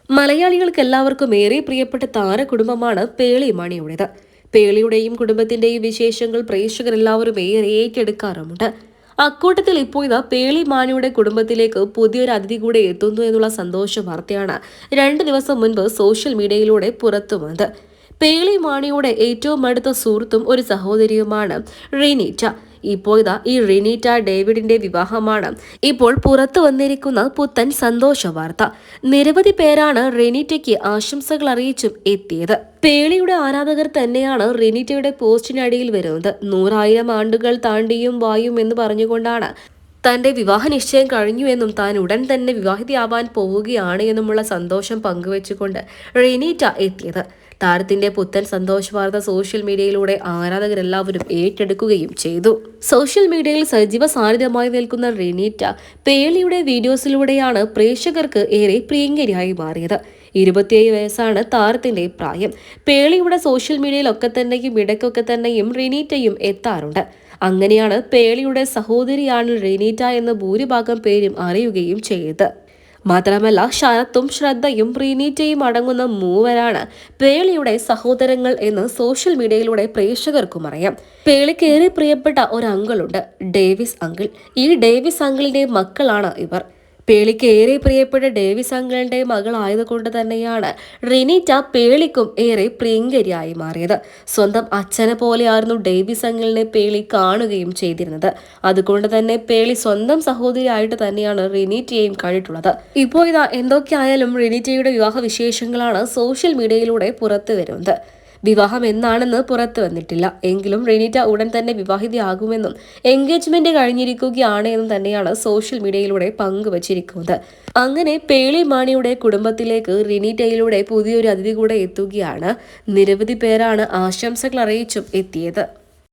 മലയാളികൾക്ക് എല്ലാവർക്കും ഏറെ പ്രിയപ്പെട്ട താരകുടുംബമാണ് പേളി മാണിയുടേത്. പേളിയുടെയും കുടുംബത്തിന്റെയും വിശേഷങ്ങൾ പ്രേക്ഷകർ എല്ലാവരും ഏറെ ഏറ്റെടുക്കാറുമുണ്ട്. അക്കൂട്ടത്തിൽ ഇപ്പോൾ പേളി മാണിയുടെ കുടുംബത്തിലേക്ക് പുതിയൊരു അതിഥി കൂടെ എത്തുന്നു എന്നുള്ള സന്തോഷ വാർത്തയാണ് 2 ദിവസം മുൻപ് സോഷ്യൽ മീഡിയയിലൂടെ പുറത്തുവന്നത്. പേളി മാണിയുടെ ഏറ്റവും അടുത്ത സുഹൃത്തും ഒരു സഹോദരിയുമാണ് റിനീറ്റ. ഇപ്പോൾ ഈ റിനീറ്റ ഡേവിഡിന്റെ വിവാഹമാണ് ഇപ്പോൾ പുറത്തു വന്നിരിക്കുന്ന പുത്തൻ സന്തോഷ വാർത്ത. നിരവധി പേരാണ് റിനീറ്റയ്ക്ക് ആശംസകൾ അറിയിച്ചും എത്തിയത്. പേളിയുടെ ആരാധകർ തന്നെയാണ് റിനീറ്റയുടെ പോസ്റ്റിനടിയിൽ വരുന്നത്. 100,000 ആണ്ടുകൾ താണ്ടിയും വായും എന്ന് പറഞ്ഞുകൊണ്ടാണ് തന്റെ വിവാഹ നിശ്ചയം കഴിഞ്ഞുവെന്നും താൻ ഉടൻ തന്നെ വിവാഹിതയാവാൻ പോവുകയാണ് എന്നുമുള്ള സന്തോഷം പങ്കുവെച്ചുകൊണ്ട് റിനീറ്റ എത്തിയത്. താരത്തിന്റെ പുത്തൻ സന്തോഷ വാർത്ത സോഷ്യൽ മീഡിയയിലൂടെ ആരാധകരെല്ലാവരും ഏറ്റെടുക്കുകയും ചെയ്തു. സോഷ്യൽ മീഡിയയിൽ സജീവ സാന്നിധ്യമായി നിൽക്കുന്ന റിനീറ്റ പേളിയുടെ വീഡിയോസിലൂടെയാണ് പ്രേക്ഷകർക്ക് ഏറെ പ്രിയങ്കരിയായി മാറിയത്. 27 വയസ്സാണ് താരത്തിന്റെ പ്രായം. പേളിയുടെ സോഷ്യൽ മീഡിയയിലൊക്കെ തന്നെയും ഇടയ്ക്കൊക്കെ തന്നെയും റിനീറ്റയും എത്താറുണ്ട്. അങ്ങനെയാണ് പേളിയുടെ സഹോദരിയാണ് റിനീറ്റ എന്ന് ഭൂരിഭാഗം പേരും അറിയുകയും ചെയ്തത്. മാത്രമല്ല ശരത്തും ശ്രദ്ധയും റിനീറ്റയും അടങ്ങുന്ന മൂവരാണ് പേളിയുടെ സഹോദരങ്ങൾ എന്ന് സോഷ്യൽ മീഡിയയിലൂടെ പ്രേക്ഷകർക്കും അറിയാം. പേളിക്ക് ഏറെ പ്രിയപ്പെട്ട ഒരു അങ്കിളുണ്ട്, ഡേവിസ് അങ്കിൾ. ഈ ഡേവിസ് അങ്കിളിന്റെ മക്കളാണ് ഇവർ. പേളിക്ക് ഏറെ പ്രിയപ്പെട്ട ഡേവിസ് അങ്കിളിന്റെ മകളായതുകൊണ്ട് തന്നെയാണ് റിനീറ്റ പേളിക്കും ഏറെ പ്രിയങ്കരിയായി മാറിയത്. സ്വന്തം അച്ഛനെ പോലെയായിരുന്നു ഡേവിസ് അങ്കിളിനെ പേളി കാണുകയും ചെയ്തിരുന്നത്. അതുകൊണ്ട് തന്നെ പേളി സ്വന്തം സഹോദരിയായിട്ട് തന്നെയാണ് റിനീറ്റയെയും കണ്ടിട്ടുള്ളത്. ഇപ്പോൾ എന്തൊക്കെയായാലും റിനീറ്റയുടെ വിവാഹ വിശേഷങ്ങളാണ് സോഷ്യൽ മീഡിയയിലൂടെ പുറത്തു വരുന്നത്. വിവാഹം എന്നാണെന്ന് പുറത്തു വന്നിട്ടില്ല എങ്കിലും റിനീറ്റ ഉടൻ തന്നെ വിവാഹിതയാകുമെന്നും എൻഗേജ്മെന്റ് കഴിഞ്ഞിരിക്കുകയാണ് എന്നും തന്നെയാണ് സോഷ്യൽ മീഡിയയിലൂടെ പങ്കുവച്ചിരിക്കുന്നത്. അങ്ങനെ പേളി മാണിയുടെ കുടുംബത്തിലേക്ക് റിനീറ്റയിലൂടെ പുതിയൊരു അതിഥി കൂടെ എത്തുകയാണ്. നിരവധി പേരാണ് ആശംസകൾ അറിയിച്ചും എത്തിയത്.